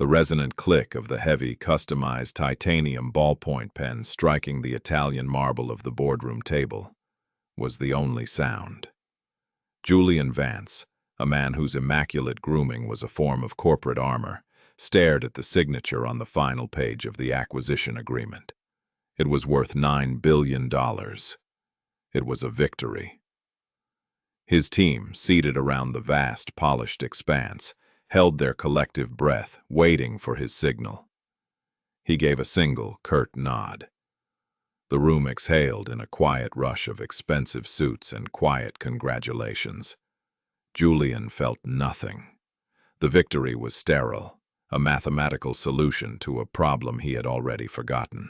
The resonant click of the heavy, customized titanium ballpoint pen striking the Italian marble of the boardroom table was the only sound. Julian Vance, a man whose immaculate grooming was a form of corporate armor, stared at the signature on the final page of the acquisition agreement. It was worth $9 billion. It was a victory. His team, seated around the vast, polished expanse, held their collective breath, waiting for his signal. He gave a single, curt nod. The room exhaled in a quiet rush of expensive suits and quiet congratulations. Julian felt nothing. The victory was sterile, a mathematical solution to a problem he had already forgotten.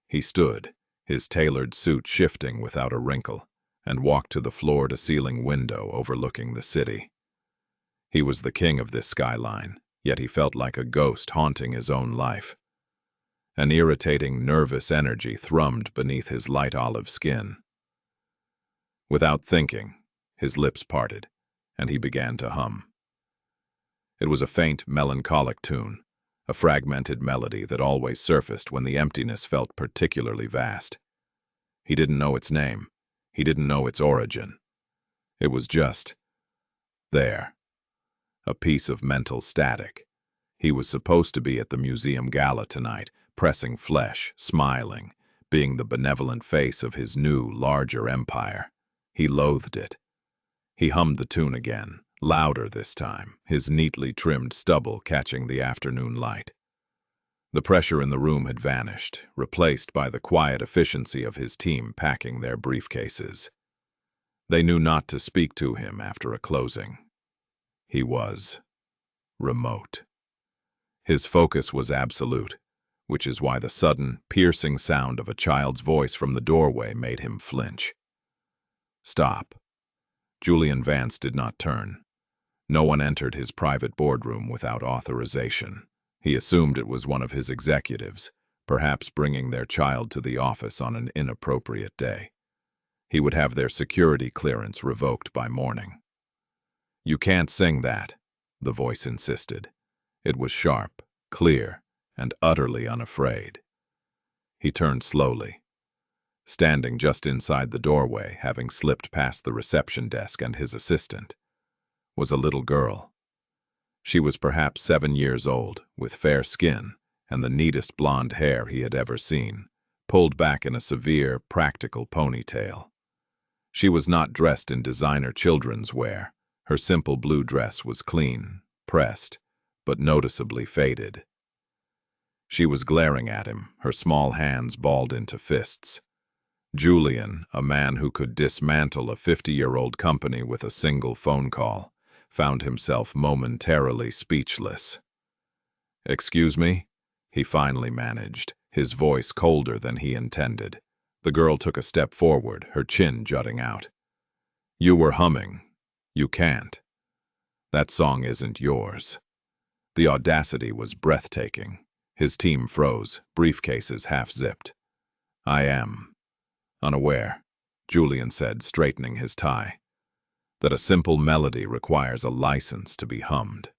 He stood, his tailored suit shifting without a wrinkle, and walked to the floor-to-ceiling window overlooking the city. He was the king of this skyline, yet he felt like a ghost haunting his own life. An irritating, nervous energy thrummed beneath his light olive skin. Without thinking, his lips parted, and he began to hum. It was a faint, melancholic tune, a fragmented melody that always surfaced when the emptiness felt particularly vast. He didn't know its name. He didn't know its origin. It was just there. A piece of mental static. He was supposed to be at the museum gala tonight, pressing flesh, smiling, being the benevolent face of his new, larger empire. He loathed it. He hummed the tune again, louder this time, his neatly trimmed stubble catching the afternoon light. The pressure in the room had vanished, replaced by the quiet efficiency of his team packing their briefcases. They knew not to speak to him after a closing. He was remote. His focus was absolute, which is why the sudden, piercing sound of a child's voice from the doorway made him flinch. Stop. Julian Vance did not turn. No one entered his private boardroom without authorization. He assumed it was one of his executives, perhaps bringing their child to the office on an inappropriate day. He would have their security clearance revoked by morning. "You can't sing that," the voice insisted. It was sharp, clear, and utterly unafraid. He turned slowly. Standing just inside the doorway, having slipped past the reception desk and his assistant, was a little girl. She was perhaps 7 years old, with fair skin and the neatest blonde hair he had ever seen, pulled back in a severe, practical ponytail. She was not dressed in designer children's wear. Her simple blue dress was clean, pressed, but noticeably faded. She was glaring at him, her small hands balled into fists. Julian, a man who could dismantle a 50-year-old company with a single phone call, found himself momentarily speechless. "Excuse me?" he finally managed, his voice colder than he intended. The girl took a step forward, her chin jutting out. "You were humming. You can't. That song isn't yours." The audacity was breathtaking. His team froze, briefcases half-zipped. "I am unaware," Julian said, straightening his tie, "that a simple melody requires a license to be hummed."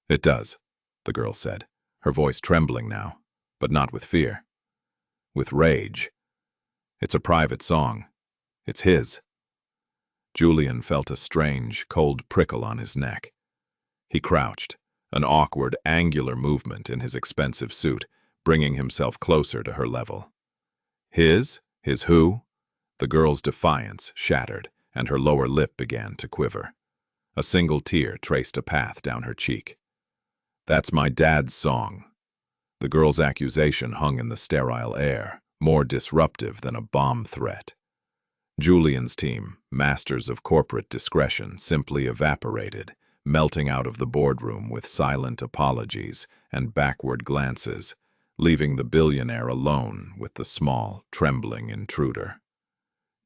"It does," the girl said, her voice trembling now, but not with fear. With rage. "It's a private song. It's his." Julian felt a strange, cold prickle on his neck. He crouched, an awkward, angular movement in his expensive suit, bringing himself closer to her level. "His? His who?" The girl's defiance shattered, and her lower lip began to quiver. A single tear traced a path down her cheek. "That's my dad's song." The girl's accusation hung in the sterile air, more disruptive than a bomb threat. Julian's team, masters of corporate discretion, simply evaporated, melting out of the boardroom with silent apologies and backward glances, leaving the billionaire alone with the small, trembling intruder.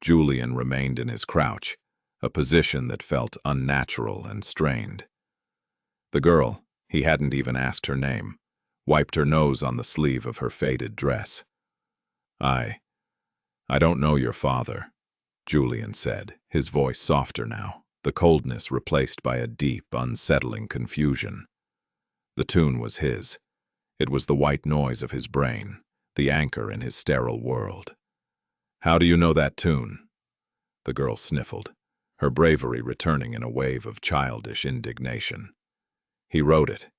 Julian remained in his crouch, a position that felt unnatural and strained. The girl, he hadn't even asked her name, wiped her nose on the sleeve of her faded dress. I don't know your father," Julian said, his voice softer now, the coldness replaced by a deep, unsettling confusion. The tune was his. It was the white noise of his brain, the anchor in his sterile world. "How do you know that tune?" The girl sniffled, her bravery returning in a wave of childish indignation. "He wrote it.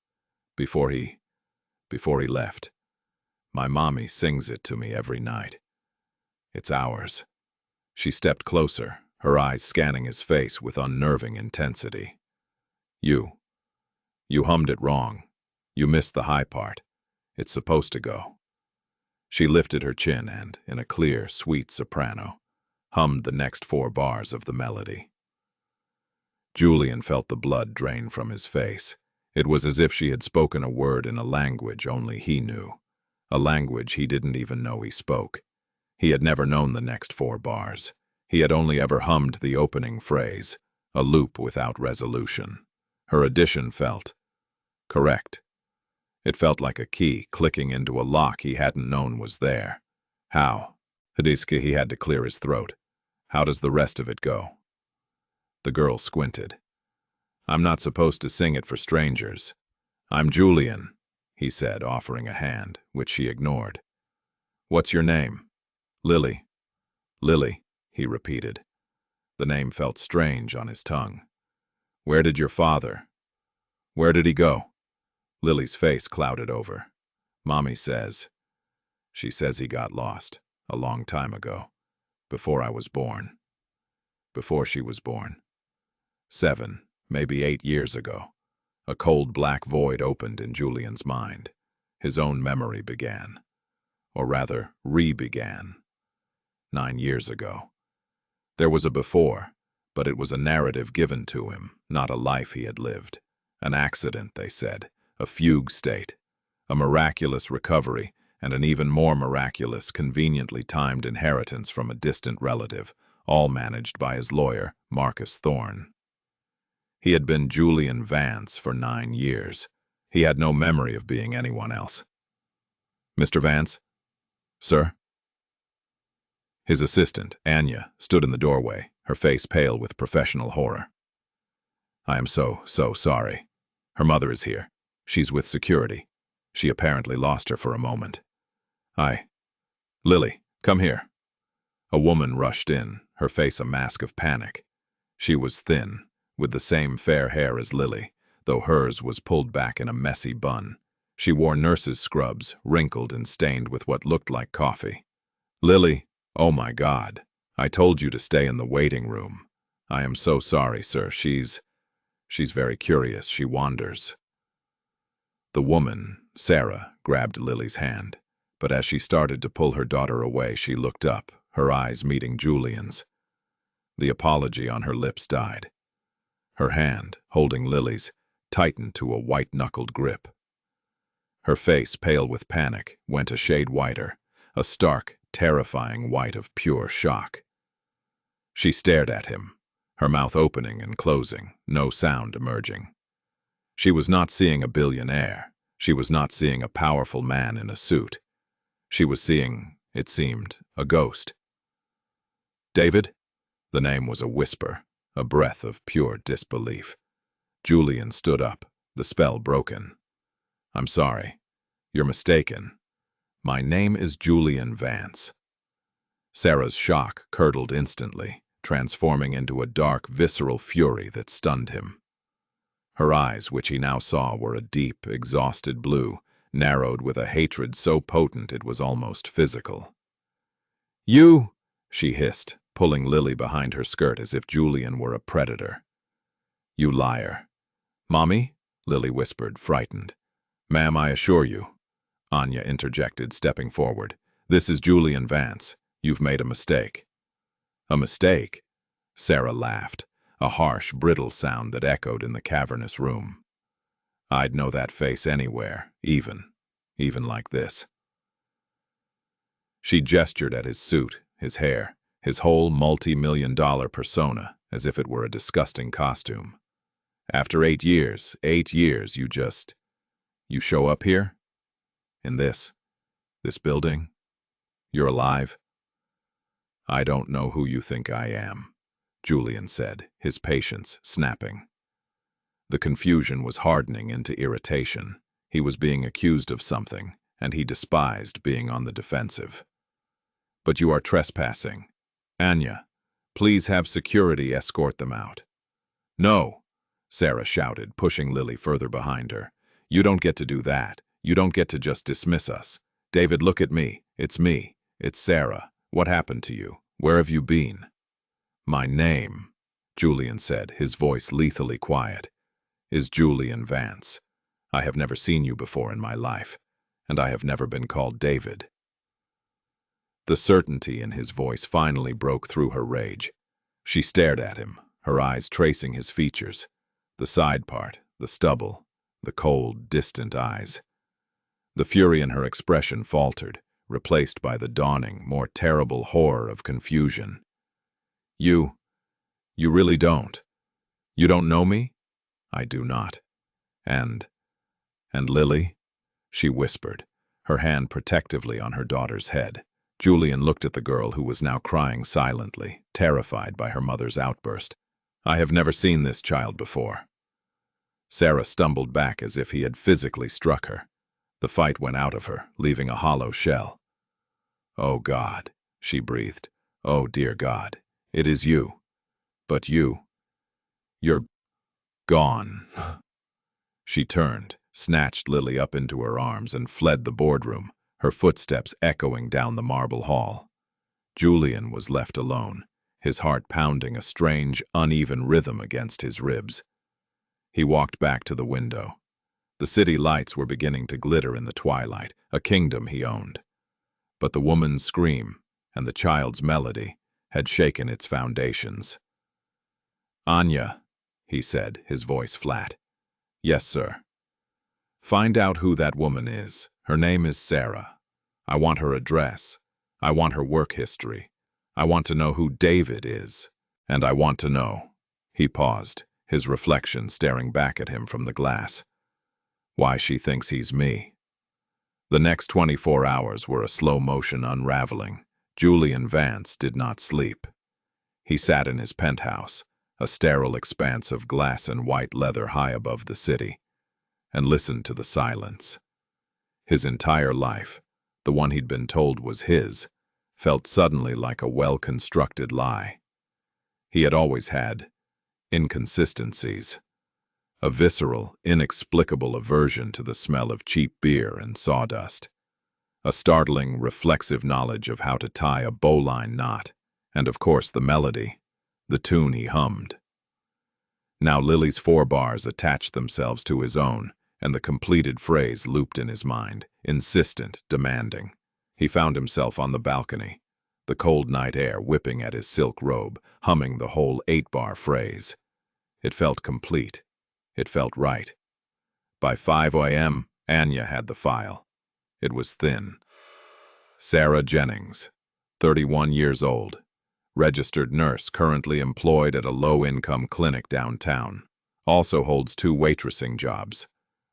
Before he left. My mommy sings it to me every night. It's ours." She stepped closer, her eyes scanning his face with unnerving intensity. You hummed it wrong. You missed the high part. It's supposed to go." She lifted her chin and, in a clear, sweet soprano, hummed the next 4 bars of the melody. Julian felt the blood drain from his face. It was as if she had spoken a word in a language only he knew, a language he didn't even know he spoke. He had never known the next 4 bars. He had only ever hummed the opening phrase, a loop without resolution. Her addition felt correct. It felt like a key clicking into a lock he hadn't known was there. "How?" Hadiska, he had to clear his throat. "How does the rest of it go?" The girl squinted. "I'm not supposed to sing it for strangers. I'm Julian," he said, offering a hand, which she ignored. "What's your name?" "Lily." "Lily," he repeated. The name felt strange on his tongue. "Where did your father? Where did he go?" Lily's face clouded over. "Mommy says. She says he got lost, a long time ago, before I was born. Before she was born. 7, maybe 8 years ago." A cold black void opened in Julian's mind. His own memory began. Or rather, re-began. 9 years ago. There was a before, but it was a narrative given to him, not a life he had lived. An accident, they said, a fugue state, a miraculous recovery, and an even more miraculous, conveniently timed inheritance from a distant relative, all managed by his lawyer, Marcus Thorne. He had been Julian Vance for 9 years. He had no memory of being anyone else. "Mr. Vance?" "Sir?" His assistant, Anya, stood in the doorway, her face pale with professional horror. "I am so sorry. Her mother is here. She's with security. She apparently lost her for a moment. Lily, come here." A woman rushed in, her face a mask of panic. She was thin, with the same fair hair as Lily, though hers was pulled back in a messy bun. She wore nurse's scrubs, wrinkled and stained with what looked like coffee. "Lily, oh my God. I told you to stay in the waiting room. I am so sorry, sir. She's very curious. She wanders." The woman, Sarah, grabbed Lily's hand, but as she started to pull her daughter away, she looked up, her eyes meeting Julian's. The apology on her lips died. Her hand, holding Lily's, tightened to a white-knuckled grip. Her face, pale with panic, went a shade whiter, a stark, terrifying white of pure shock. She stared at him, her mouth opening and closing, no sound emerging. She was not seeing a billionaire. She was not seeing a powerful man in a suit. She was seeing, it seemed, a ghost. "David?" The name was a whisper, a breath of pure disbelief. Julian stood up, the spell broken. "I'm sorry. You're mistaken. My name is Julian Vance." Sarah's shock curdled instantly, transforming into a dark, visceral fury that stunned him. Her eyes, which he now saw, were a deep, exhausted blue, narrowed with a hatred so potent it was almost physical. "You!" she hissed, pulling Lily behind her skirt as if Julian were a predator. "You liar." "Mommy?" Lily whispered, frightened. "Ma'am, I assure you," Anya interjected, stepping forward. "This is Julian Vance. You've made a mistake." "A mistake?" Sarah laughed, a harsh, brittle sound that echoed in the cavernous room. "I'd know that face anywhere, even like this." She gestured at his suit, his hair, his whole multi-million-dollar persona, as if it were a disgusting costume. "After 8 years, you show up here? In this building? You're alive?" "I don't know who you think I am," Julian said, his patience snapping. The confusion was hardening into irritation. He was being accused of something, and he despised being on the defensive. "But you are trespassing. Anya, please have security escort them out." "No," Sarah shouted, pushing Lily further behind her. "You don't get to do that. You don't get to just dismiss us. David, look at me. It's me. It's Sarah. What happened to you? Where have you been?" "My name," Julian said, his voice lethally quiet, "is Julian Vance. I have never seen you before in my life, and I have never been called David." The certainty in his voice finally broke through her rage. She stared at him, her eyes tracing his features, the side part, the stubble, the cold, distant eyes. The fury in her expression faltered, replaced by the dawning, more terrible horror of confusion. You really don't. You don't know me?" "I do not. And Lily?" she whispered, her hand protectively on her daughter's head. Julian looked at the girl who was now crying silently, terrified by her mother's outburst. "I have never seen this child before." Sarah stumbled back as if he had physically struck her. The fight went out of her, leaving a hollow shell. "Oh God," she breathed. "Oh dear God, it is you. But you're gone." She turned, snatched Lily up into her arms, and fled the boardroom, her footsteps echoing down the marble hall. Julian was left alone, his heart pounding a strange, uneven rhythm against his ribs. He walked back to the window. The city lights were beginning to glitter in the twilight, a kingdom he owned. But the woman's scream, and the child's melody, had shaken its foundations. "Anya," he said, his voice flat. "Yes, sir." "Find out who that woman is. Her name is Sarah. I want her address. I want her work history. I want to know who David is. And I want to know—" He paused, his reflection staring back at him from the glass. "Why she thinks he's me." The next 24 hours were a slow-motion unraveling. Julian Vance did not sleep. He sat in his penthouse, a sterile expanse of glass and white leather high above the city, and listened to the silence. His entire life, the one he'd been told was his, felt suddenly like a well-constructed lie. He had always had inconsistencies, a visceral, inexplicable aversion to the smell of cheap beer and sawdust, a startling, reflexive knowledge of how to tie a bowline knot, and of course the melody, the tune he hummed. Now Lily's 4 bars attached themselves to his own, and the completed phrase looped in his mind, insistent, demanding. He found himself on the balcony, the cold night air whipping at his silk robe, humming the whole 8-bar phrase. It felt complete. It felt right. By 5 a.m., Anya had the file. It was thin. Sarah Jennings, 31 years old, registered nurse currently employed at a low-income clinic downtown. Also holds 2 waitressing jobs.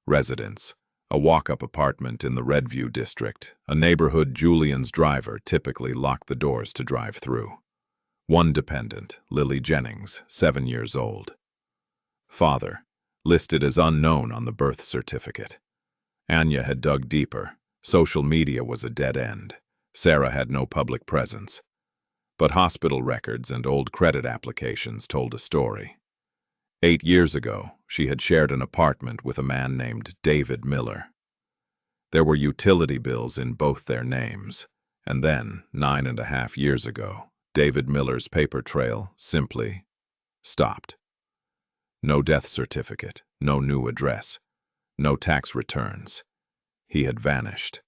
Residence, a walk-up apartment in the Redview district, a neighborhood Julian's driver typically locked the doors to drive through. 1 dependent, Lily Jennings, 7 years old. Father, listed as unknown on the birth certificate. Anya had dug deeper. Social media was a dead end. Sarah had no public presence. But hospital records and old credit applications told a story. 8 years ago, she had shared an apartment with a man named David Miller. There were utility bills in both their names, and then, 9.5 years ago, David Miller's paper trail simply stopped. No death certificate, no new address, no tax returns. He had vanished.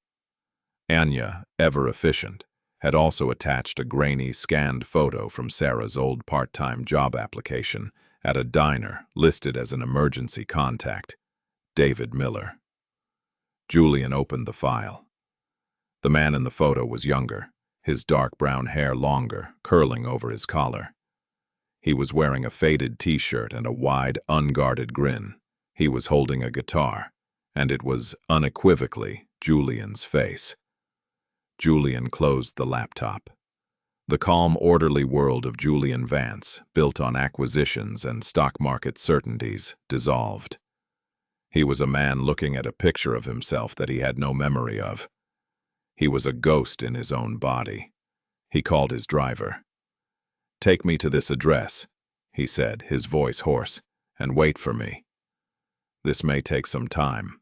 Anya, ever efficient, had also attached a grainy, scanned photo from Sarah's old part-time job application at a diner listed as an emergency contact, David Miller. Julian opened the file. The man in the photo was younger, his dark brown hair longer, curling over his collar. He was wearing a faded t-shirt and a wide, unguarded grin. He was holding a guitar, and it was unequivocally Julian's face. Julian closed the laptop. The calm, orderly world of Julian Vance, built on acquisitions and stock market certainties, dissolved. He was a man looking at a picture of himself that he had no memory of. He was a ghost in his own body. He called his driver. "Take me to this address," he said, his voice hoarse, "and wait for me. This may take some time."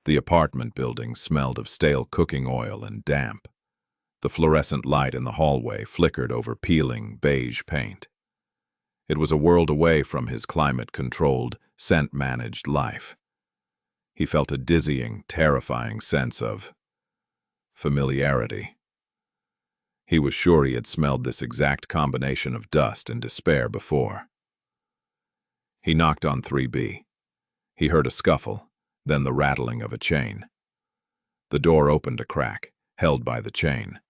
The apartment building smelled of stale cooking oil and damp. The fluorescent light in the hallway flickered over peeling, beige paint. It was a world away from his climate-controlled, scent-managed life. He felt a dizzying, terrifying sense of familiarity. He was sure he had smelled this exact combination of dust and despair before. He knocked on 3B. He heard a scuffle, then the rattling of a chain. The door opened a crack, held by the chain.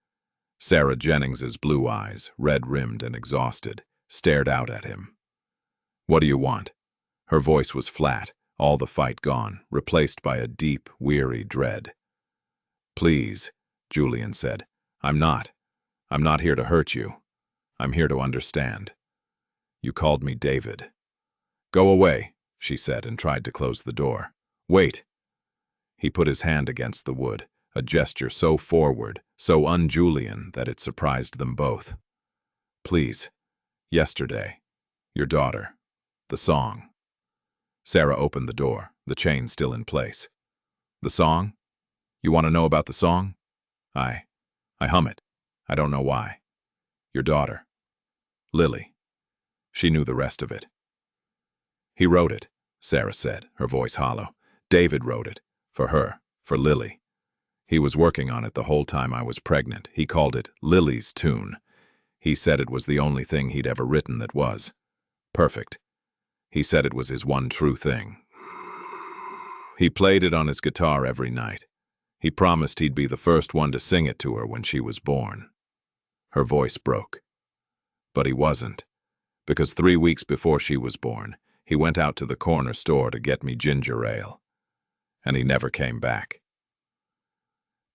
Sarah Jennings's blue eyes, red-rimmed and exhausted, stared out at him. "What do you want?" Her voice was flat, all the fight gone, replaced by a deep, weary dread. "Please," Julian said. I'm not here to hurt you. I'm here to understand. You called me David." "Go away," she said, and tried to close the door. "Wait." He put his hand against the wood, a gesture so forward, so un-Julian that it surprised them both. "Please. Yesterday. Your daughter. The song." Sarah opened the door, the chain still in place. "The song? You want to know about the song? I hum it. I don't know why. Your daughter. Lily. She knew the rest of it." "He wrote it," Sarah said, her voice hollow. "David wrote it. For her. For Lily. He was working on it the whole time I was pregnant. He called it Lily's Tune. He said it was the only thing he'd ever written that was perfect. He said it was his one true thing. He played it on his guitar every night. He promised he'd be the first one to sing it to her when she was born." Her voice broke. "But he wasn't, because 3 weeks before she was born, he went out to the corner store to get me ginger ale. And he never came back."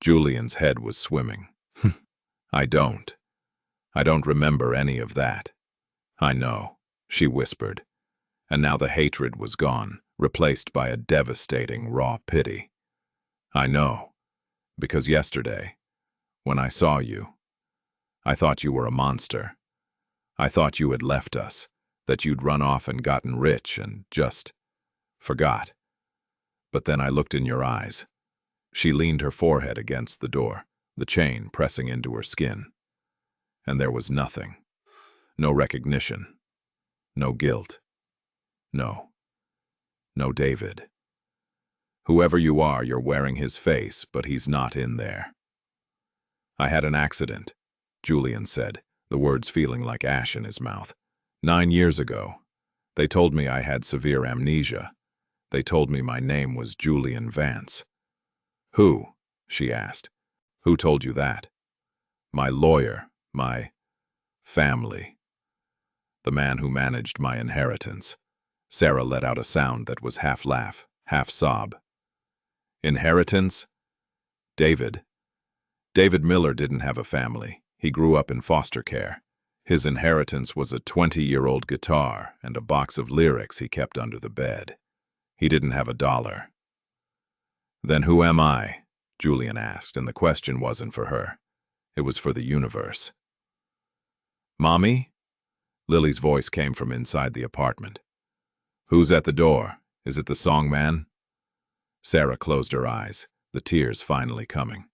Julian's head was swimming. I don't remember any of that." "I know," she whispered, and now the hatred was gone, replaced by a devastating, raw pity. "I know, because yesterday, when I saw you, I thought you were a monster. I thought you had left us, that you'd run off and gotten rich and just forgot. But then I looked in your eyes." She leaned her forehead against the door, the chain pressing into her skin. "And there was nothing. No recognition. No guilt. No David. Whoever you are, you're wearing his face, but he's not in there." "I had an accident," Julian said, the words feeling like ash in his mouth. 9 years ago. They told me I had severe amnesia. They told me my name was Julian Vance." "Who?" she asked. "Who told you that?" "My lawyer, my family. The man who managed my inheritance." Sarah let out a sound that was half laugh, half sob. "Inheritance? David Miller didn't have a family. He grew up in foster care. His inheritance was a 20-year-old guitar and a box of lyrics he kept under the bed. He didn't have a dollar." "Then who am I?" Julian asked, and the question wasn't for her. It was for the universe. "Mommy?" Lily's voice came from inside the apartment. "Who's at the door? Is it the song man?" Sarah closed her eyes, the tears finally coming.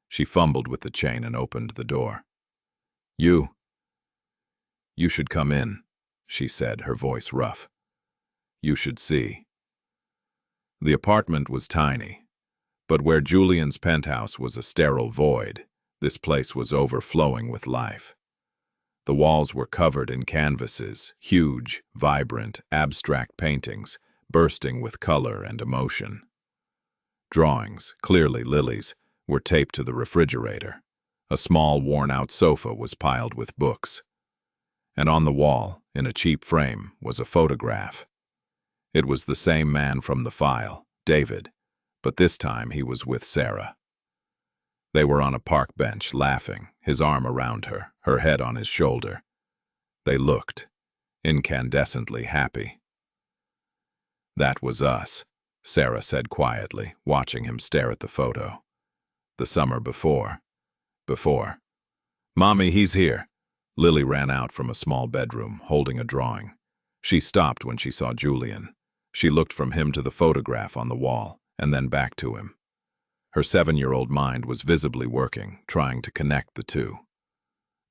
She fumbled with the chain and opened the door. You should come in," she said, her voice rough. "You should see." The apartment was tiny, but where Julian's penthouse was a sterile void, this place was overflowing with life. The walls were covered in canvases, huge, vibrant, abstract paintings, bursting with color and emotion. Drawings, clearly Lily's, were taped to the refrigerator. A small, worn-out sofa was piled with books. And on the wall, in a cheap frame, was a photograph. It was the same man from the file, David, but this time he was with Sarah. They were on a park bench, laughing, his arm around her, her head on his shoulder. They looked incandescently happy. That was us, Sarah said quietly, watching him stare at the photo. The summer before. Before. Mommy, he's here. Lily ran out from a small bedroom, holding a drawing. She stopped when she saw Julian. She looked from him to the photograph on the wall, and then back to him. Her 7-year-old mind was visibly working, trying to connect the two.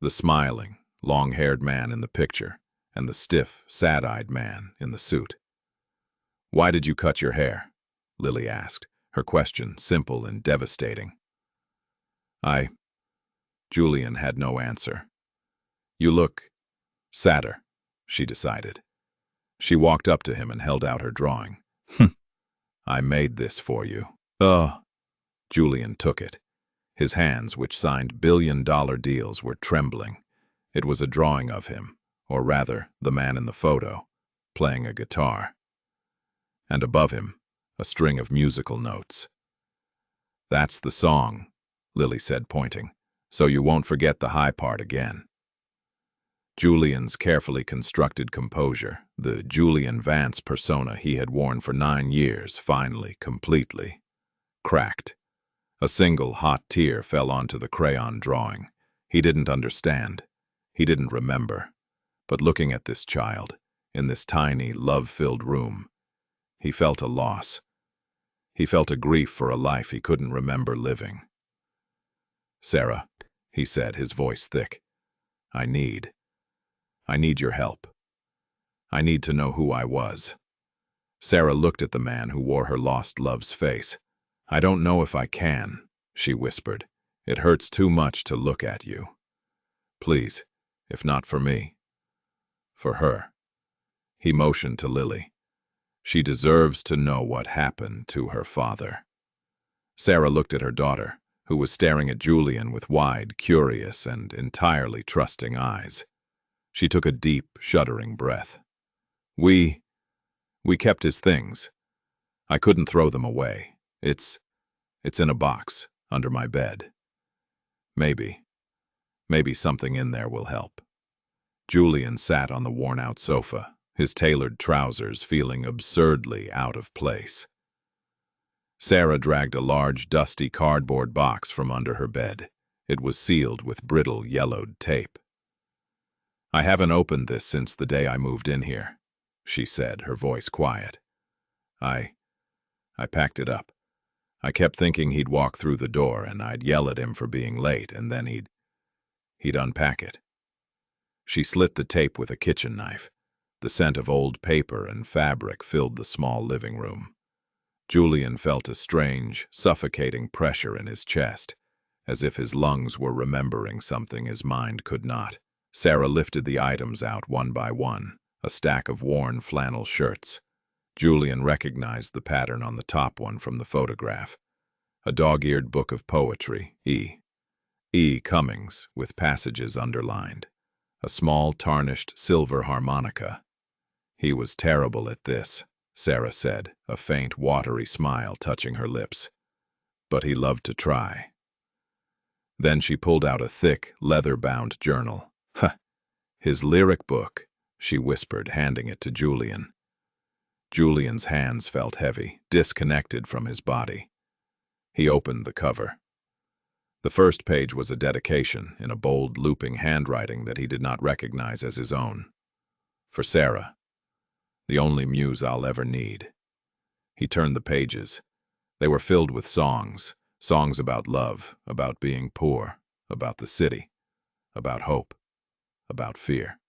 The smiling, long-haired man in the picture, and the stiff, sad-eyed man in the suit. "Why did you cut your hair?" Lily asked, her question simple and devastating. Julian had no answer. "You look sadder," she decided. She walked up to him and held out her drawing. "I made this for you." Julian took it. His hands, which signed billion-dollar deals, were trembling. It was a drawing of him, or rather, the man in the photo, playing a guitar. And above him, a string of musical notes. "That's the song," Lily said, pointing, "so you won't forget the high part again." Julian's carefully constructed composure, the Julian Vance persona he had worn for 9 years, finally, completely cracked. A single hot tear fell onto the crayon drawing. He didn't understand. He didn't remember. But looking at this child, in this tiny, love-filled room, he felt a loss. He felt a grief for a life he couldn't remember living. "Sarah," he said, his voice thick, I need your help. I need to know who I was." Sarah looked at the man who wore her lost love's face. "I don't know if I can," she whispered. "It hurts too much to look at you. Please, if not for me, for her." He motioned to Lily. "She deserves to know what happened to her father." Sarah looked at her daughter, who was staring at Julian with wide, curious, and entirely trusting eyes. She took a deep, shuddering breath. We kept his things. I couldn't throw them away. It's in a box, under my bed. Maybe something in there will help." Julian sat on the worn-out sofa, his tailored trousers feeling absurdly out of place. Sarah dragged a large, dusty cardboard box from under her bed. It was sealed with brittle, yellowed tape. "I haven't opened this since the day I moved in here," she said, her voice quiet. I packed it up. I kept thinking he'd walk through the door and I'd yell at him for being late, and then he'd unpack it." She slit the tape with a kitchen knife. The scent of old paper and fabric filled the small living room. Julian felt a strange, suffocating pressure in his chest, as if his lungs were remembering something his mind could not. Sarah lifted the items out one by one, a stack of worn flannel shirts. Julian recognized the pattern on the top one from the photograph. A dog-eared book of poetry, E. Cummings, with passages underlined. A small, tarnished silver harmonica. "He was terrible at this," Sarah said, a faint, watery smile touching her lips. "But he loved to try." Then she pulled out a thick, leather-bound journal. "His lyric book," she whispered, handing it to Julian. Julian's hands felt heavy, disconnected from his body. He opened the cover. The first page was a dedication, in a bold, looping handwriting that he did not recognize as his own. "For Sarah, the only muse I'll ever need." He turned the pages. They were filled with songs about love, about being poor, about the city, about hope, about fear.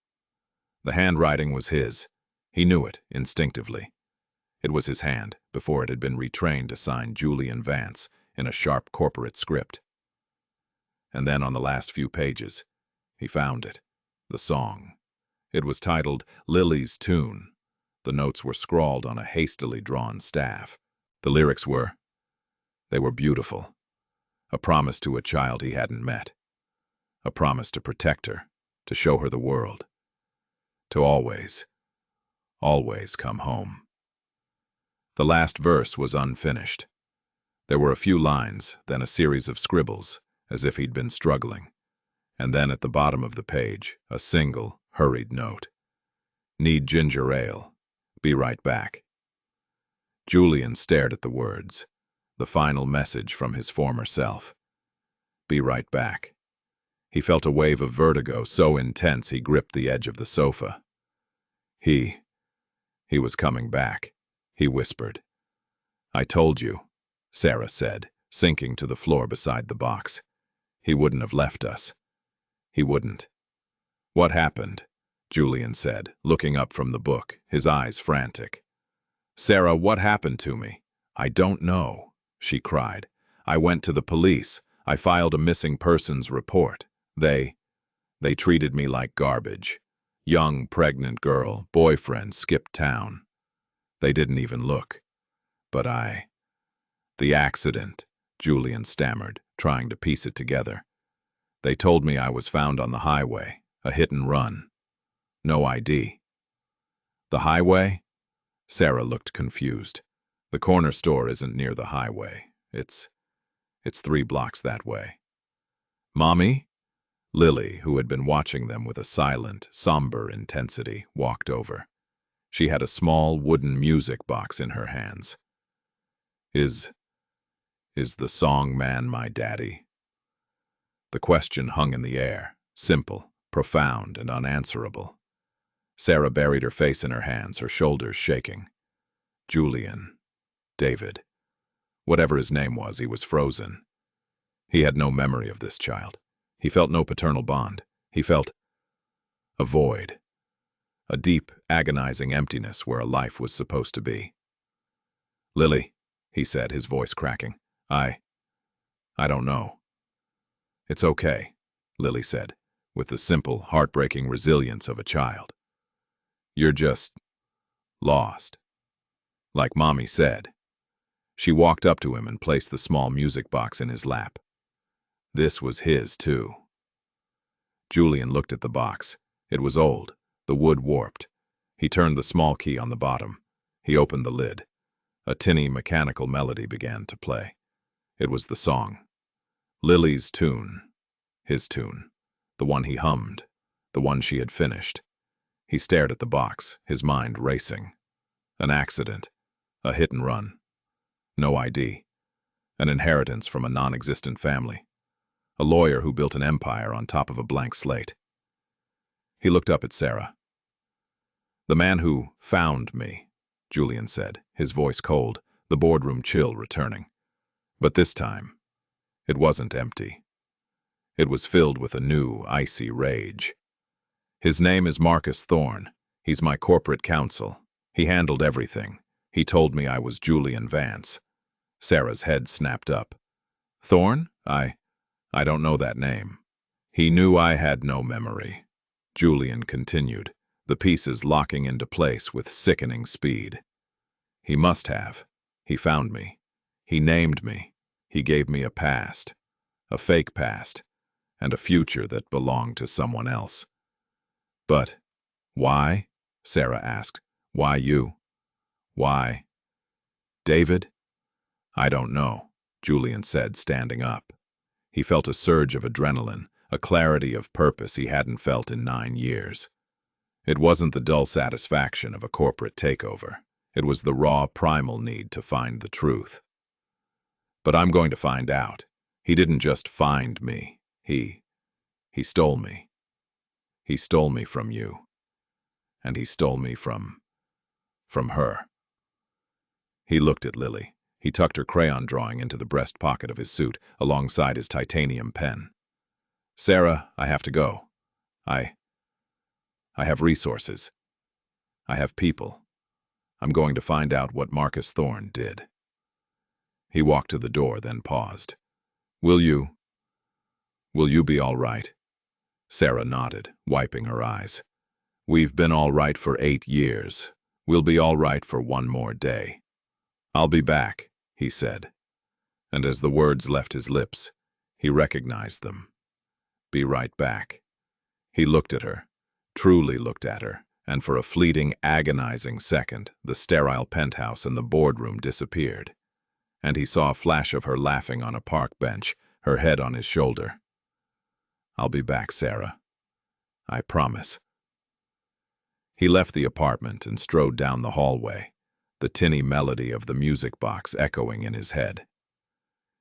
The handwriting was his. He knew it, instinctively. It was his hand, before it had been retrained to sign Julian Vance in a sharp corporate script. And then on the last few pages, he found it, the song. It was titled Lily's Tune. The notes were scrawled on a hastily drawn staff. The lyrics were beautiful. A promise to a child he hadn't met. A promise to protect her, to show her the world. To always come home. The last verse was unfinished. There were a few lines, then a series of scribbles, as if he'd been struggling. And then at the bottom of the page, a single, hurried note. "Need ginger ale. Be right back." Julian stared at the words, the final message from his former self. Be right back. He felt a wave of vertigo so intense he gripped the edge of the sofa. He was coming back, he whispered. I told you, Sarah said, sinking to the floor beside the box. He wouldn't have left us. He wouldn't. What happened? Julian said, looking up from the book, his eyes frantic. Sarah, what happened to me? I don't know, she cried. I went to the police. I filed a missing persons report. They treated me like garbage. Young, pregnant girl, boyfriend skipped town. They didn't even look. But the accident, Julian stammered, trying to piece it together. They told me I was found on the highway, a hit and run. No ID. The highway? Sarah looked confused. The corner store isn't near the highway. It's 3 blocks that way. Mommy? Lily, who had been watching them with a silent, somber intensity, walked over. She had a small wooden music box in her hands. Is the song man my daddy? The question hung in the air, simple, profound, and unanswerable. Sarah buried her face in her hands, her shoulders shaking. Julian. David. Whatever his name was, he was frozen. He had no memory of this child. He felt no paternal bond. He felt a void. A deep, agonizing emptiness where a life was supposed to be. Lily, he said, his voice cracking. I don't know. It's okay, Lily said, with the simple, heartbreaking resilience of a child. You're just lost. Like Mommy said. She walked up to him and placed the small music box in his lap. This was his, too. Julian looked at the box. It was old, the wood warped. He turned the small key on the bottom. He opened the lid. A tinny, mechanical melody began to play. It was the song. Lily's tune. His tune. The one he hummed. The one she had finished. He stared at the box, his mind racing. An accident. A hit and run. No ID. An inheritance from a non-existent family. A lawyer who built an empire on top of a blank slate. He looked up at Sarah. The man who found me, Julian said, his voice cold, the boardroom chill returning. But this time, it wasn't empty. It was filled with a new, icy rage. His name is Marcus Thorne. He's my corporate counsel. He handled everything. He told me I was Julian Vance. Sarah's head snapped up. Thorne? I don't know that name. He knew I had no memory. Julian continued, the pieces locking into place with sickening speed. He must have. He found me. He named me. He gave me a past. A fake past. And a future that belonged to someone else. But why? Sarah asked. Why you? Why? David? I don't know, Julian said, standing up. He felt a surge of adrenaline, a clarity of purpose he hadn't felt in 9 years. It wasn't the dull satisfaction of a corporate takeover. It was the raw, primal need to find the truth. But I'm going to find out. He didn't just find me. He stole me. He stole me from you. And he stole me from her. He looked at Lily. He tucked her crayon drawing into the breast pocket of his suit, alongside his titanium pen. Sarah, I have to go. I have resources. I have people. I'm going to find out what Marcus Thorne did. He walked to the door, then paused. Will you be all right? Sarah nodded, wiping her eyes. We've been all right for 8 years. We'll be all right for 1 more day. I'll be back, he said. And as the words left his lips, he recognized them. Be right back. He looked at her, truly looked at her, and for a fleeting, agonizing second, the sterile penthouse and the boardroom disappeared. And he saw a flash of her laughing on a park bench, her head on his shoulder. I'll be back, Sarah. I promise. He left the apartment and strode down the hallway. the tinny melody of the music box echoing in his head.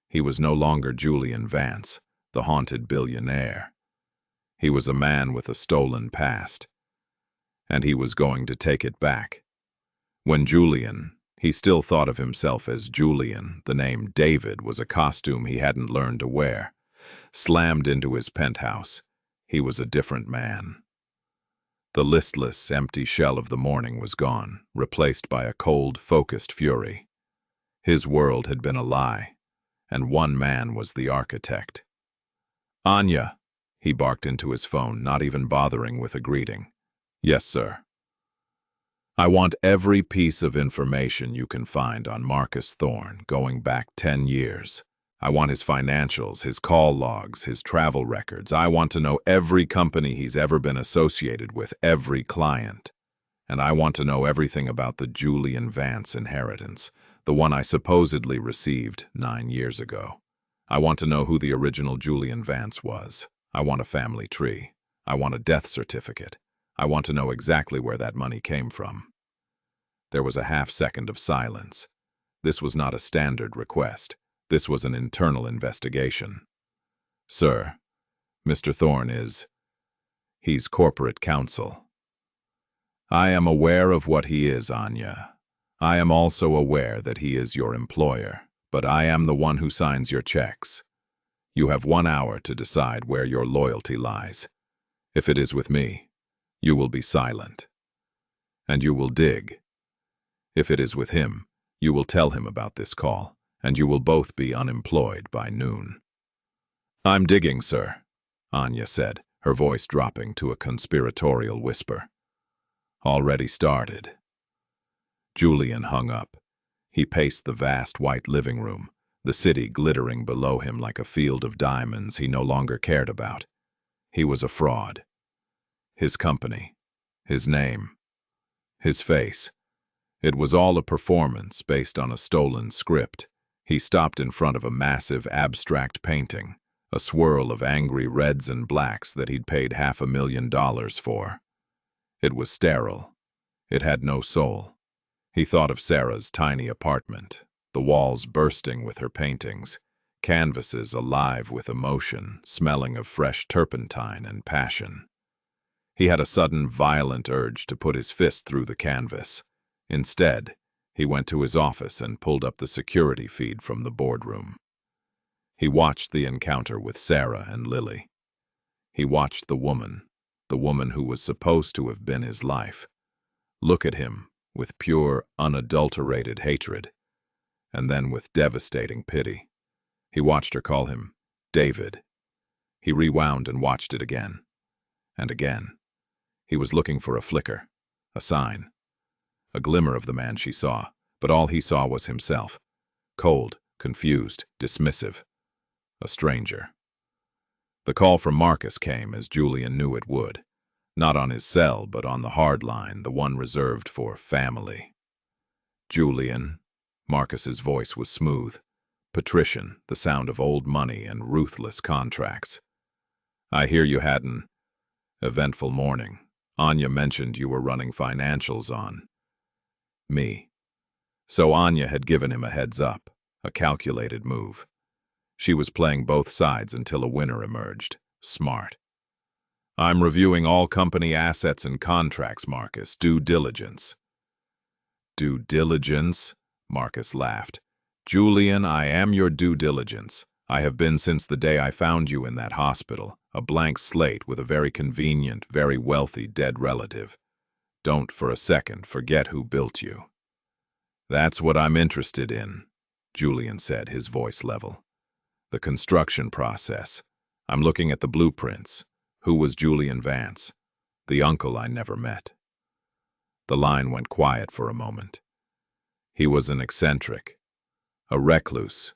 He was no longer Julian Vance, the haunted billionaire. He was a man with a stolen past, and he was going to take it back. When Julian, he still thought of himself as Julian, the name David was a costume he hadn't learned to wear, slammed into his penthouse, he was a different man. The listless, empty shell of the morning was gone, replaced by a cold, focused fury. His world had been a lie, and one man was the architect. "Anya," he barked into his phone, not even bothering with a greeting. "Yes, sir." "I want every piece of information you can find on Marcus Thorne, going back 10 years. I want his financials, his call logs, his travel records. I want to know every company he's ever been associated with, every client. And I want to know everything about the Julian Vance inheritance, the one I supposedly received 9 years ago. I want to know who the original Julian Vance was. I want a family tree. I want a death certificate. I want to know exactly where that money came from." There was a half-second of silence. This was not a standard request. This was an internal investigation. "Sir, Mr. Thorne he's corporate counsel." "I am aware of what he is, Anya. I am also aware that he is your employer, but I am the one who signs your checks. You have 1 hour to decide where your loyalty lies. If it is with me, you will be silent. And you will dig. If it is with him, you will tell him about this call, and you will both be unemployed by noon." "I'm digging, sir," Anya said, her voice dropping to a conspiratorial whisper. "Already started." Julian hung up. He paced the vast white living room, the city glittering below him like a field of diamonds he no longer cared about. He was a fraud. His company, his name, his face. It was all a performance based on a stolen script. He stopped in front of a massive abstract painting, a swirl of angry reds and blacks that he'd paid $500,000 for. It was sterile. It had no soul. He thought of Sarah's tiny apartment, the walls bursting with her paintings, canvases alive with emotion, smelling of fresh turpentine and passion. He had a sudden, violent urge to put his fist through the canvas. Instead, he went to his office and pulled up the security feed from the boardroom. He watched the encounter with Sarah and Lily. He watched the woman who was supposed to have been his life, look at him with pure, unadulterated hatred, and then with devastating pity. He watched her call him David. He rewound and watched it again, and again. He was looking for a flicker, a sign, a glimmer of the man she saw, but all he saw was himself, cold, confused, dismissive, a stranger. The call from Marcus came as Julian knew it would, not on his cell, but on the hard line, the one reserved for family. "Julian," Marcus's voice was smooth, patrician, the sound of old money and ruthless contracts. "I hear you had an eventful morning. Anya mentioned you were running financials on me." So Anya had given him a heads up, a calculated move. She was playing both sides until a winner emerged. Smart. "I'm reviewing all company assets and contracts, Marcus. Due diligence." "Due diligence?" Marcus laughed. "Julian, I am your due diligence. I have been since the day I found you in that hospital, a blank slate with a very convenient, very wealthy dead relative. Don't for a second forget who built you." "That's what I'm interested in," Julian said, his voice level. "The construction process. I'm looking at the blueprints. Who was Julian Vance? The uncle I never met." The line went quiet for a moment. He was an eccentric, a recluse,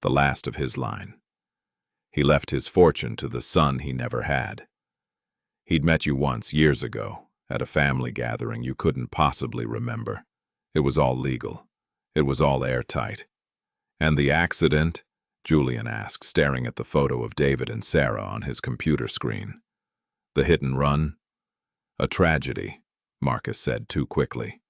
the last of his line. He left his fortune to the son he never had. He'd met you once, years ago, at a family gathering you couldn't possibly remember. It was all legal. It was all airtight. "And the accident?" Julian asked, staring at the photo of David and Sarah on his computer screen. "The hit and run?" "A tragedy," Marcus said too quickly.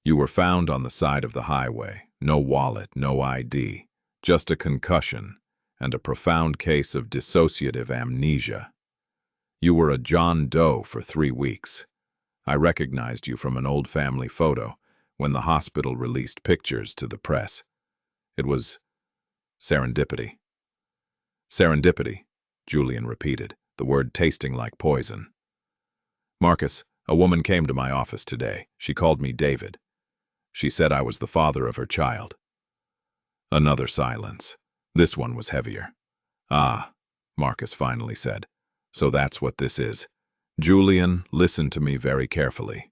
You were found on the side of the highway. No wallet, no ID, just a concussion and a profound case of dissociative amnesia. You were a John Doe for 3 weeks. I recognized you from an old family photo when the hospital released pictures to the press. It was serendipity. Serendipity, Julian repeated, the word tasting like poison. Marcus, a woman came to my office today. She called me David. She said I was the father of her child. Another silence. This one was heavier. Ah, Marcus finally said. So that's what this is. Julian, listen to me very carefully.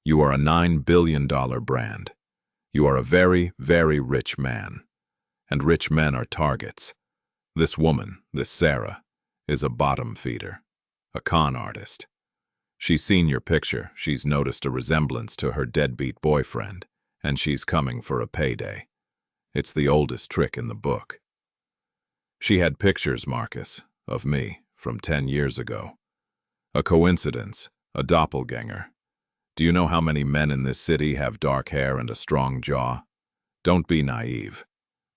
You are a $9 billion brand. You are a very, very rich man. And rich men are targets. This woman, this Sarah, is a bottom feeder, a con artist. She's seen your picture, she's noticed a resemblance to her deadbeat boyfriend, and she's coming for a payday. It's the oldest trick in the book. She had pictures, Marcus, of me from 10 years ago. A coincidence, a doppelganger. Do you know how many men in this city have dark hair and a strong jaw? Don't be naive.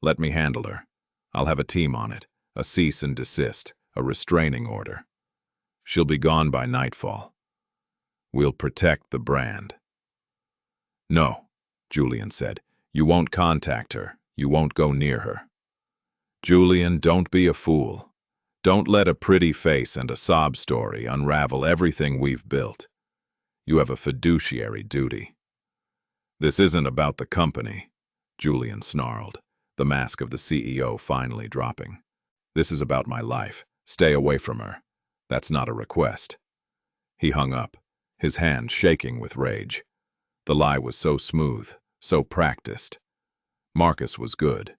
Let me handle her. I'll have a team on it, a cease and desist, a restraining order. She'll be gone by nightfall. We'll protect the brand. No, Julian said. You won't contact her. You won't go near her. Julian, don't be a fool. Don't let a pretty face and a sob story unravel everything we've built. You have a fiduciary duty. This isn't about the company, Julian snarled, the mask of the CEO finally dropping. This is about my life. Stay away from her. That's not a request. He hung up, his hand shaking with rage. The lie was so smooth, so practiced. Marcus was good,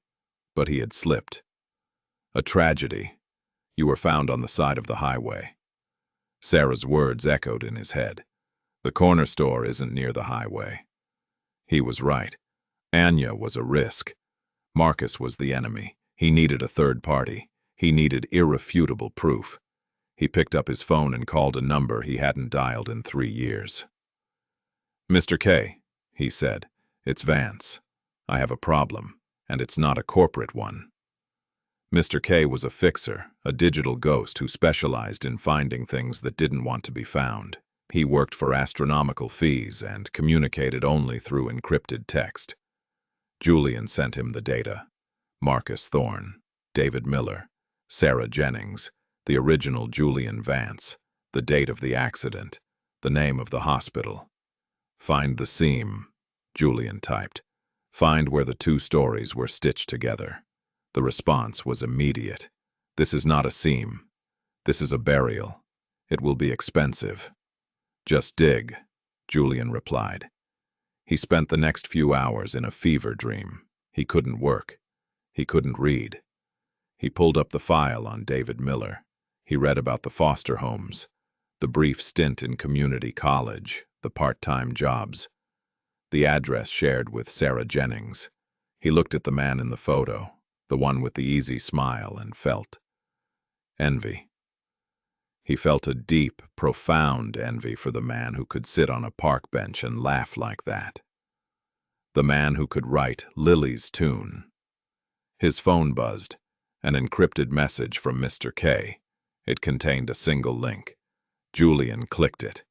but he had slipped. A tragedy. You were found on the side of the highway. Sarah's words echoed in his head. The corner store isn't near the highway. He was right. Anya was a risk. Marcus was the enemy. He needed a third party. He needed irrefutable proof. He picked up his phone and called a number he hadn't dialed in 3 years. Mr. K, he said, it's Vance. I have a problem, and it's not a corporate one. Mr. K was a fixer, a digital ghost who specialized in finding things that didn't want to be found. He worked for astronomical fees and communicated only through encrypted text. Julian sent him the data. Marcus Thorne, David Miller, Sarah Jennings, the original Julian Vance, the date of the accident, the name of the hospital. Find the seam, Julian typed. Find where the 2 stories were stitched together. The response was immediate. This is not a seam. This is a burial. It will be expensive. Just dig, Julian replied. He spent the next few hours in a fever dream. He couldn't work. He couldn't read. He pulled up the file on David Miller. He read about the foster homes, the brief stint in community college, the part-time jobs, the address shared with Sarah Jennings. He looked at the man in the photo, the one with the easy smile, and felt envy. He felt a deep, profound envy for the man who could sit on a park bench and laugh like that. The man who could write Lily's tune. His phone buzzed, an encrypted message from Mr. K. It contained a single link. Julian clicked it.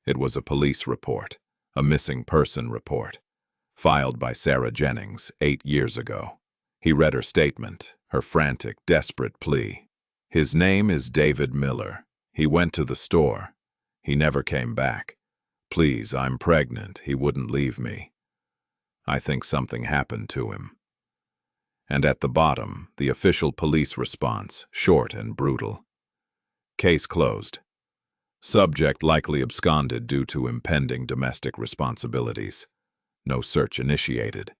It was a police report, a missing person report, filed by Sarah Jennings 8 years ago. He read her statement, her frantic, desperate plea. His name is David Miller. He went to the store. He never came back. Please, I'm pregnant. He wouldn't leave me. I think something happened to him. And at the bottom, the official police response, short and brutal. Case closed. Subject likely absconded due to impending domestic responsibilities. No search initiated.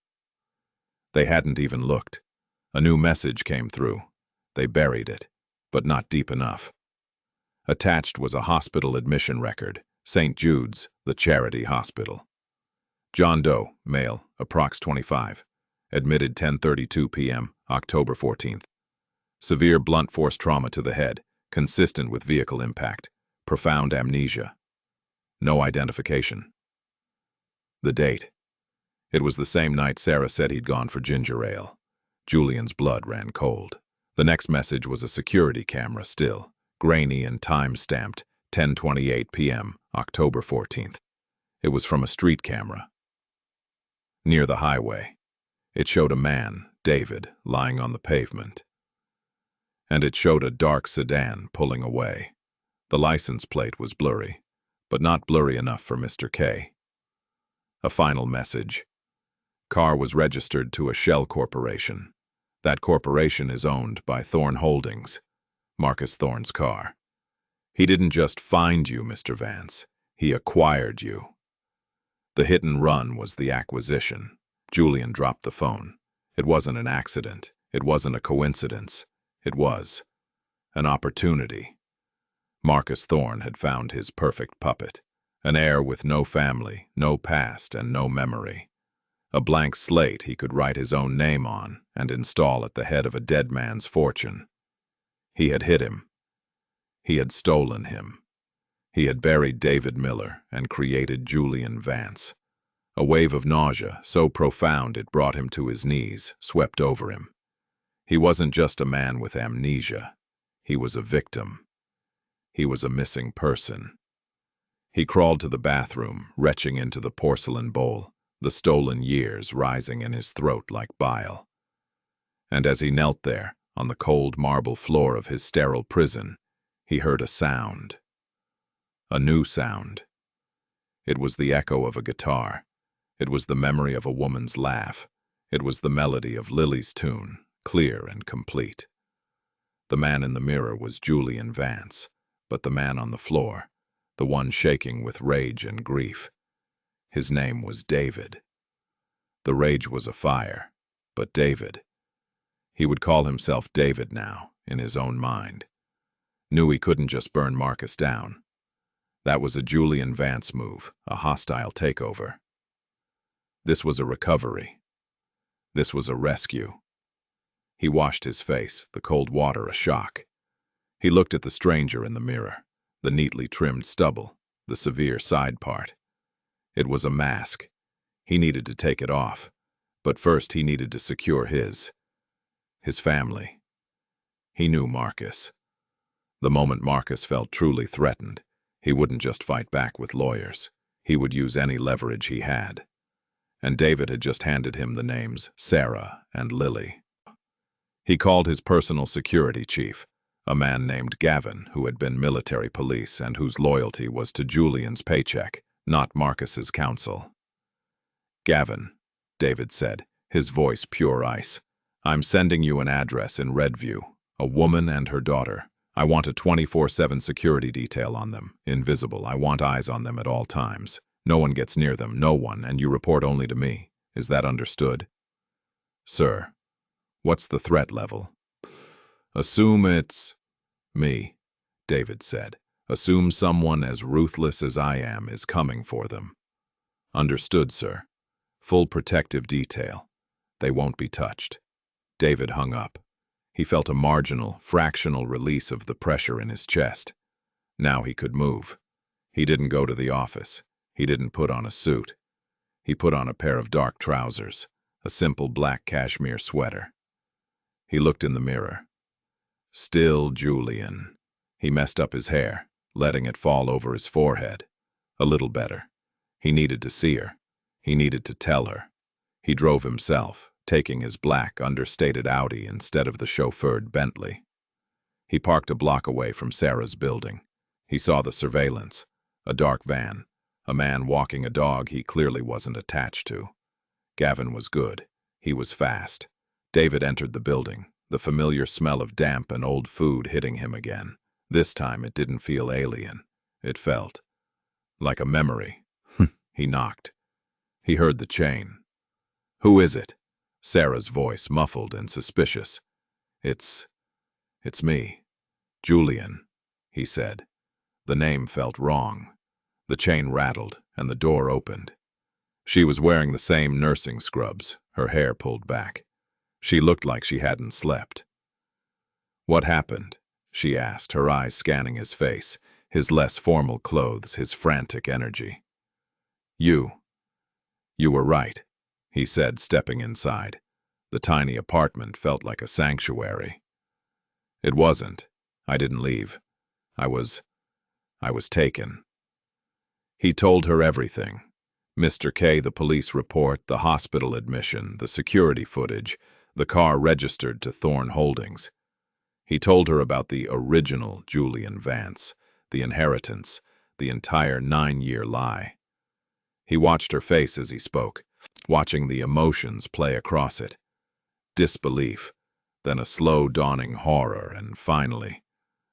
They hadn't even looked. A new message came through. They buried it, but not deep enough. Attached was a hospital admission record, St. Jude's, the charity hospital. John Doe, male, approx 25. Admitted 10:32 p.m., October 14th. Severe blunt force trauma to the head, consistent with vehicle impact. Profound amnesia. No identification. The date. It was the same night Sarah said he'd gone for ginger ale. Julian's blood ran cold. The next message was a security camera still, grainy and time-stamped, 10:28 p.m., October 14th. It was from a street camera, near the highway. It showed a man, David, lying on the pavement. And it showed a dark sedan pulling away. The license plate was blurry, but not blurry enough for Mr. K. A final message. Car was registered to a shell corporation. That corporation is owned by Thorne Holdings, Marcus Thorne's car. He didn't just find you, Mr. Vance. He acquired you. The hit and run was the acquisition. Julian dropped the phone. It wasn't an accident. It wasn't a coincidence. It was an opportunity. Marcus Thorne had found his perfect puppet, an heir with no family, no past, and no memory. A blank slate he could write his own name on and install at the head of a dead man's fortune. He had hit him. He had stolen him. He had buried David Miller and created Julian Vance. A wave of nausea, so profound it brought him to his knees, swept over him. He wasn't just a man with amnesia. He was a victim. He was a missing person. He crawled to the bathroom, retching into the porcelain bowl, the stolen years rising in his throat like bile. And as he knelt there, on the cold marble floor of his sterile prison, he heard a sound. A new sound. It was the echo of a guitar. It was the memory of a woman's laugh. It was the melody of Lily's tune, clear and complete. The man in the mirror was Julian Vance, but the man on the floor, the one shaking with rage and grief, his name was David. The rage was afire, but David. He would call himself David now, in his own mind. Knew he couldn't just burn Marcus down. That was a Julian Vance move, a hostile takeover. This was a recovery. This was a rescue. He washed his face, the cold water a shock. He looked at the stranger in the mirror, the neatly trimmed stubble, the severe side part. It was a mask. He needed to take it off, but first he needed to secure his family. He knew Marcus. The moment Marcus felt truly threatened, he wouldn't just fight back with lawyers. He would use any leverage he had. And David had just handed him the names Sarah and Lily. He called his personal security chief, a man named Gavin, who had been military police and whose loyalty was to Julian's paycheck, not Marcus's counsel. Gavin, David said, his voice pure ice. I'm sending you an address in Redview, a woman and her daughter. I want a 24/7 security detail on them, invisible. I want eyes on them at all times. No one gets near them, no one, and you report only to me. Is that understood? Sir, what's the threat level? Assume it's me, David said. Assume someone as ruthless as I am is coming for them. Understood, sir. Full protective detail. They won't be touched. David hung up. He felt a marginal, fractional release of the pressure in his chest. Now he could move. He didn't go to the office. He didn't put on a suit. He put on a pair of dark trousers, a simple black cashmere sweater. He looked in the mirror. Still Julian. He messed up his hair, letting it fall over his forehead. A little better. He needed to see her. He needed to tell her. He drove himself, taking his black, understated Audi instead of the chauffeured Bentley. He parked a block away from Sarah's building. He saw the surveillance, a dark van, a man walking a dog he clearly wasn't attached to. Gavin was good. He was fast. David entered the building, the familiar smell of damp and old food hitting him again. This time it didn't feel alien. It felt like a memory. He knocked. He heard the chain. Who is it? Sarah's voice, muffled and suspicious. It's me. Julian, he said. The name felt wrong. The chain rattled, and the door opened. She was wearing the same nursing scrubs, her hair pulled back. She looked like she hadn't slept. What happened? She asked, her eyes scanning his face, his less formal clothes, his frantic energy. You were right, he said, stepping inside. The tiny apartment felt like a sanctuary. It wasn't. I didn't leave. I was taken. He told her everything. Mr. K, the police report, the hospital admission, the security footage, the car registered to Thorne Holdings. He told her about the original Julian Vance, the inheritance, the entire 9-year lie. He watched her face as he spoke, watching the emotions play across it. Disbelief, then a slow dawning horror, and finally,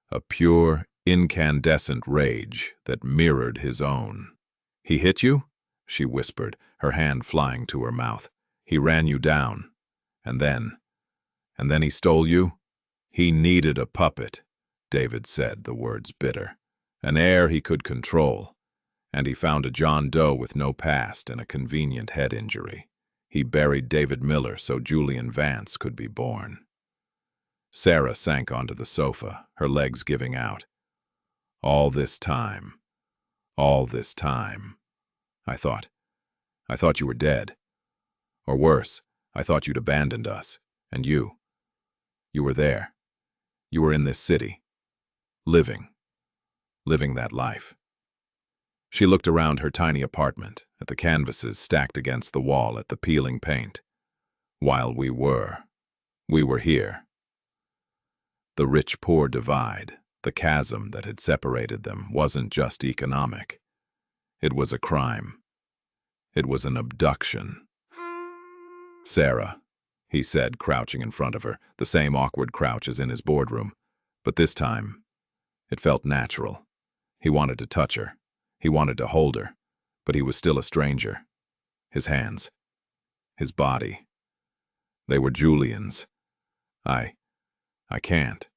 a pure, incandescent rage that mirrored his own. "He hit you?" she whispered, her hand flying to her mouth. "He ran you down. And then he stole you?" "He needed a puppet," David said, the words bitter. "An heir he could control. And he found a John Doe with no past and a convenient head injury. He buried David Miller so Julian Vance could be born." Sarah sank onto the sofa, her legs giving out. All this time. I thought you were dead. Or worse, I thought you'd abandoned us. And you were there. You were in this city. Living that life." She looked around her tiny apartment, at the canvases stacked against the wall, at the peeling paint. While we were here. The rich-poor divide, the chasm that had separated them, wasn't just economic. It was a crime. It was an abduction. "Sarah," he said, crouching in front of her, the same awkward crouch as in his boardroom. But this time, it felt natural. He wanted to touch her. He wanted to hold her. But he was still a stranger. His hands. His body. They were Julian's. I can't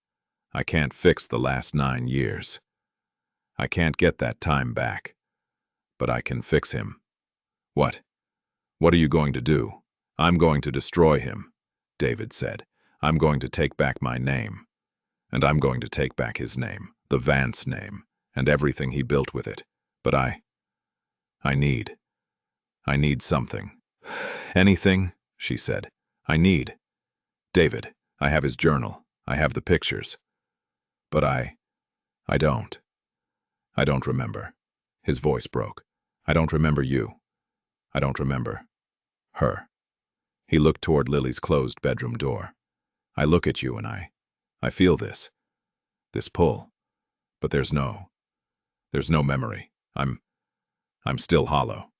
fix the last 9 years. I can't get that time back. But I can fix him." "What? What are you going to do?" "I'm going to destroy him," David said. "I'm going to take back my name. And I'm going to take back his name, the Vance name, and everything he built with it. But I need something." "Anything," she said. David, I have his journal. I have the pictures. But I don't remember." His voice broke. "I don't remember you. I don't remember her." He looked toward Lily's closed bedroom door. "I look at you and I feel this pull. But there's no memory. I'm still hollow."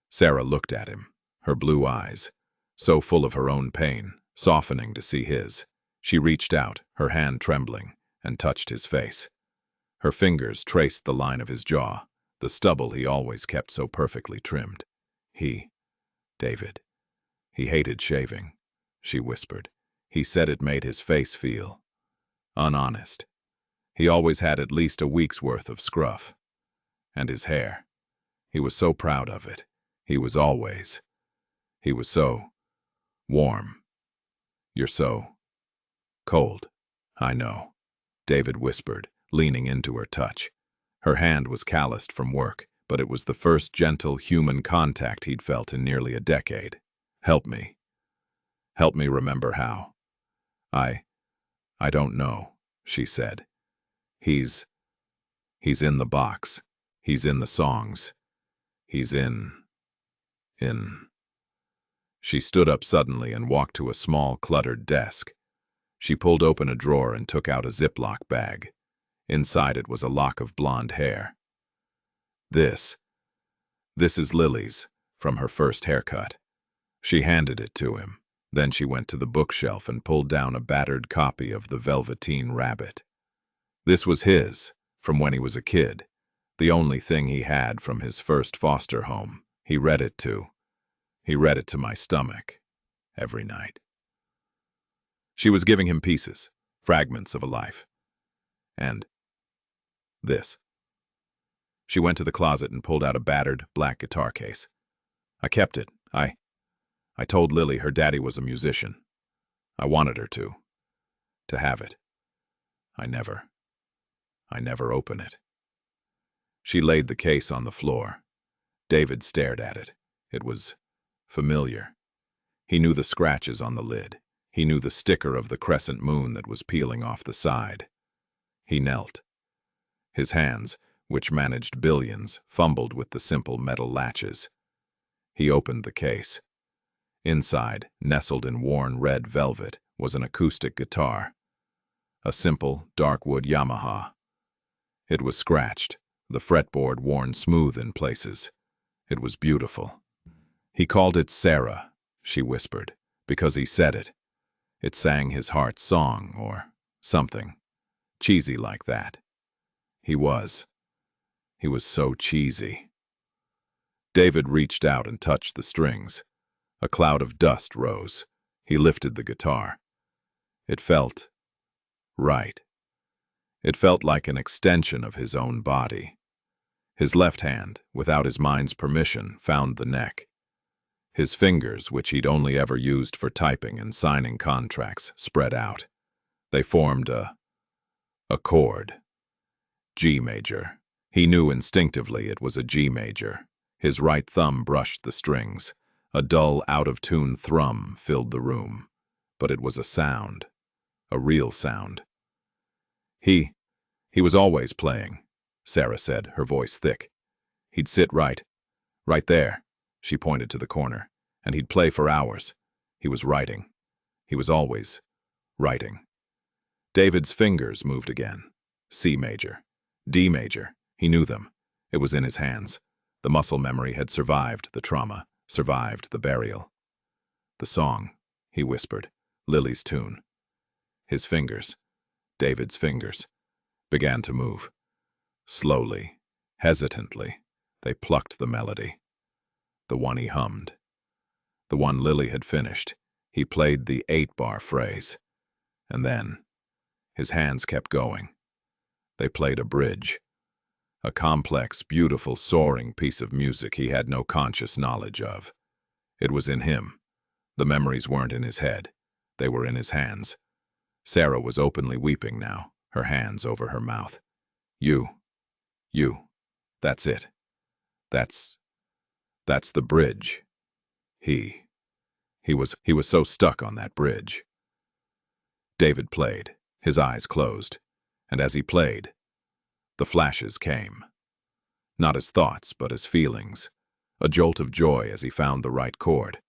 Sarah looked at him, her blue eyes, so full of her own pain, softening to see his. She reached out, her hand trembling, and touched his face. Her fingers traced the line of his jaw, the stubble he always kept so perfectly trimmed. David, he hated shaving," she whispered. "He said it made his face feel unhonest. He always had at least a week's worth of scruff. And his hair. He was so proud of it. He was so warm. You're so cold." "I know," David whispered, leaning into her touch. Her hand was calloused from work, but it was the first gentle human contact he'd felt in nearly a decade. Help me remember how." I don't know," she said. He's in the box. He's in the songs. He's in. She stood up suddenly and walked to a small, cluttered desk. She pulled open a drawer and took out a Ziploc bag. Inside it was a lock of blonde hair. This is Lily's, from her first haircut." She handed it to him. Then she went to the bookshelf and pulled down a battered copy of The Velveteen Rabbit. This was his, from when he was a kid, the only thing he had from his first foster home. He read it to my stomach, every night. She was giving him pieces, fragments of a life. And this. She went to the closet and pulled out a battered, black guitar case. "I kept it. I told Lily her daddy was a musician. I wanted her to have it. I never open it." She laid the case on the floor. David stared at it. It was familiar. He knew the scratches on the lid. He knew the sticker of the crescent moon that was peeling off the side. He knelt. His hands, which managed billions, fumbled with the simple metal latches. He opened the case. Inside, nestled in worn red velvet, was an acoustic guitar. A simple, dark wood Yamaha. It was scratched, the fretboard worn smooth in places. It was beautiful. He called it Sarah, she whispered, because he said it. It sang his heart's song, or something, cheesy like that. He was so cheesy. David reached out and touched the strings. A cloud of dust rose. He lifted the guitar. It felt right. It felt like an extension of his own body. His left hand, without his mind's permission, found the neck. His fingers, which he'd only ever used for typing and signing contracts, spread out. They formed a chord. G major. He knew instinctively it was a G major. His right thumb brushed the strings. A dull, out-of-tune thrum filled the room. But it was a sound. A real sound. He was always playing, Sarah said, her voice thick. He'd sit right there, she pointed to the corner, and he'd play for hours. He was writing. He was always writing. David's fingers moved again. C major. D major. He knew them. It was in his hands. The muscle memory had survived the trauma, survived the burial. The song, he whispered, Lily's tune. His fingers, David's fingers, began to move. Slowly, hesitantly, they plucked the melody. The one he hummed. The one Lily had finished. He played the 8-bar phrase. And then, his hands kept going. They played a bridge. A complex, beautiful, soaring piece of music he had no conscious knowledge of. It was in him. The memories weren't in his head. They were in his hands. Sarah was openly weeping now, her hands over her mouth. You. That's it. That's the bridge. He was so stuck on that bridge. David played, his eyes closed, and as he played, the flashes came. Not as thoughts, but as feelings. A jolt of joy as he found the right chord.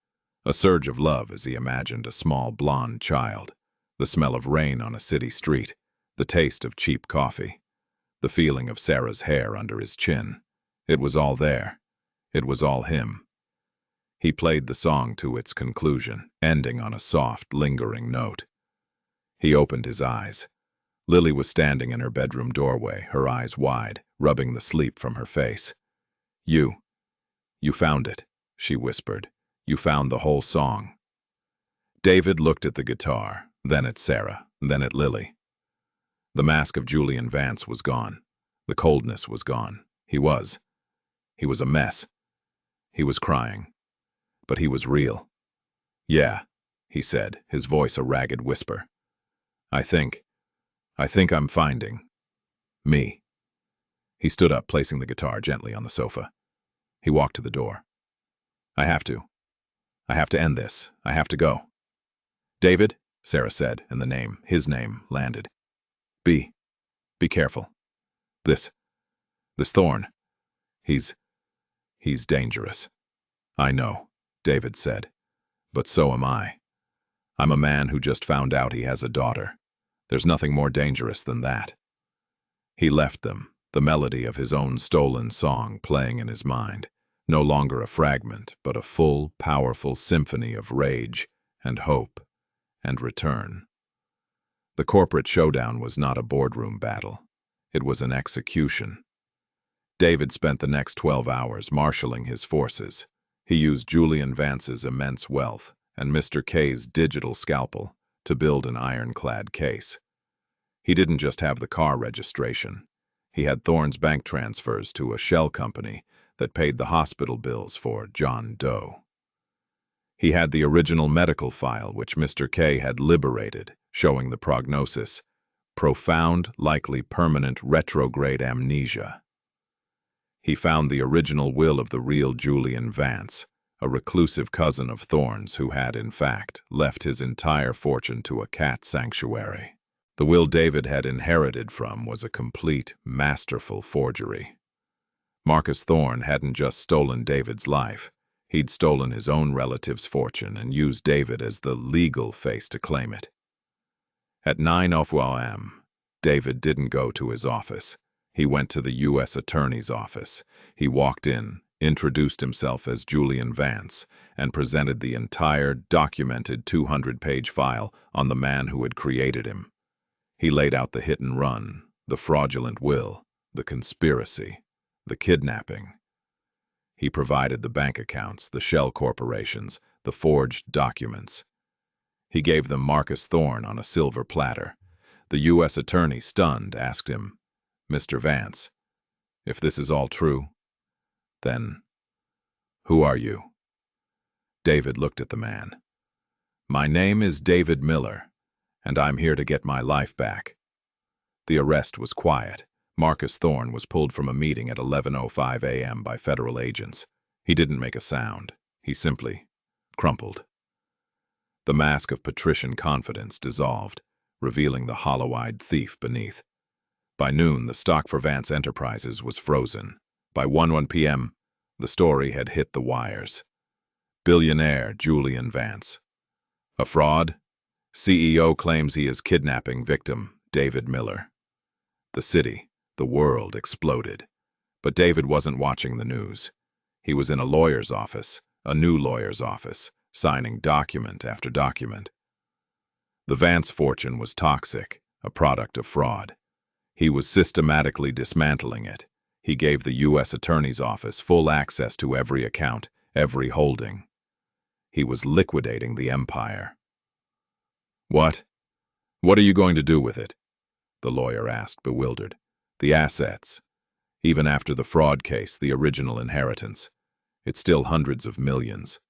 A surge of love as he imagined a small blonde child. The smell of rain on a city street. The taste of cheap coffee. The feeling of Sarah's hair under his chin. It was all there. It was all him. He played the song to its conclusion, ending on a soft, lingering note. He opened his eyes. Lily was standing in her bedroom doorway, her eyes wide, rubbing the sleep from her face. You found it, she whispered. You found the whole song. David looked at the guitar, then at Sarah, then at Lily. The mask of Julian Vance was gone. The coldness was gone. He was a mess. He was crying. But he was real. Yeah, he said, his voice a ragged whisper. I think I'm finding me. He stood up, placing the guitar gently on the sofa. He walked to the door. I have to end this. I have to go. David, Sarah said, and his name, landed. Be careful. This Thorn, he's dangerous. I know, David said, but so am I. I'm a man who just found out he has a daughter. There's nothing more dangerous than that. He left them, the melody of his own stolen song playing in his mind, no longer a fragment, but a full, powerful symphony of rage and hope and return. The corporate showdown was not a boardroom battle. It was an execution. David spent the next 12 hours marshaling his forces. He used Julian Vance's immense wealth and Mr. K's digital scalpel to build an ironclad case. He didn't just have the car registration. He had Thorne's bank transfers to a shell company that paid the hospital bills for John Doe. He had the original medical file which Mr. K had liberated, showing the prognosis: profound, likely permanent retrograde amnesia. He found the original will of the real Julian Vance, a reclusive cousin of Thorne's who had, in fact, left his entire fortune to a cat sanctuary. The will David had inherited from was a complete, masterful forgery. Marcus Thorne hadn't just stolen David's life. He'd stolen his own relative's fortune and used David as the legal face to claim it. At 9:00 a.m., David didn't go to his office. He went to the U.S. Attorney's office. He walked in, introduced himself as Julian Vance, and presented the entire documented 200-page file on the man who had created him. He laid out the hit and run, the fraudulent will, the conspiracy, the kidnapping. He provided the bank accounts, the shell corporations, the forged documents. He gave them Marcus Thorne on a silver platter. The U.S. Attorney, stunned, asked him, "Mr. Vance, if this is all true, then who are you?" David looked at the man. "My name is David Miller, and I'm here to get my life back." The arrest was quiet. Marcus Thorne was pulled from a meeting at 11:05 a.m. by federal agents. He didn't make a sound. He simply crumpled. The mask of patrician confidence dissolved, revealing the hollow-eyed thief beneath. By noon, the stock for Vance Enterprises was frozen. By 1:01 p.m., the story had hit the wires. Billionaire Julian Vance. A fraud? CEO claims he is kidnapping victim David Miller. The city, the world exploded. But David wasn't watching the news. He was in a lawyer's office, a new lawyer's office, signing document after document. The Vance fortune was toxic, a product of fraud. He was systematically dismantling it. He gave the U.S. Attorney's Office full access to every account, every holding. He was liquidating the empire. "What? What are you going to do with it?" the lawyer asked, bewildered. "The assets. Even after the fraud case, the original inheritance. It's still hundreds of millions."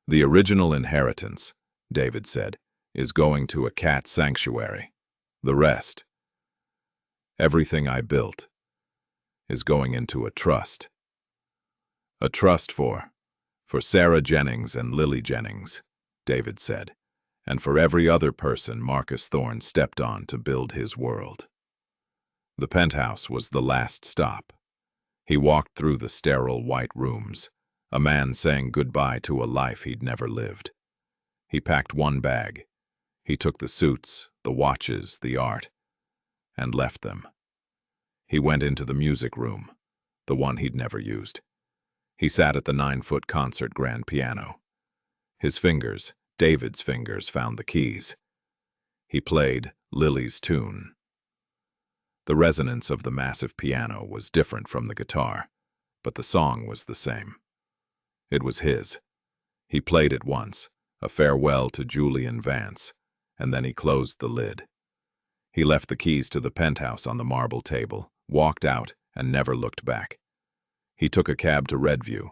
"The original inheritance," David said, "is going to a cat sanctuary. The rest, everything I built, is going into a trust." "A trust for Sarah Jennings and Lily Jennings," David said, "and for every other person Marcus Thorne stepped on to build his world." The penthouse was the last stop. He walked through the sterile white rooms, a man saying goodbye to a life he'd never lived. He packed one bag. He took the suits, the watches, the art, and left them. He went into the music room, the one he'd never used. He sat at the 9-foot concert grand piano. His fingers, David's fingers, found the keys. He played Lily's tune. The resonance of the massive piano was different from the guitar, but the song was the same. It was his. He played it once, a farewell to Julian Vance, and then he closed the lid. He left the keys to the penthouse on the marble table, walked out, and never looked back. He took a cab to Redview.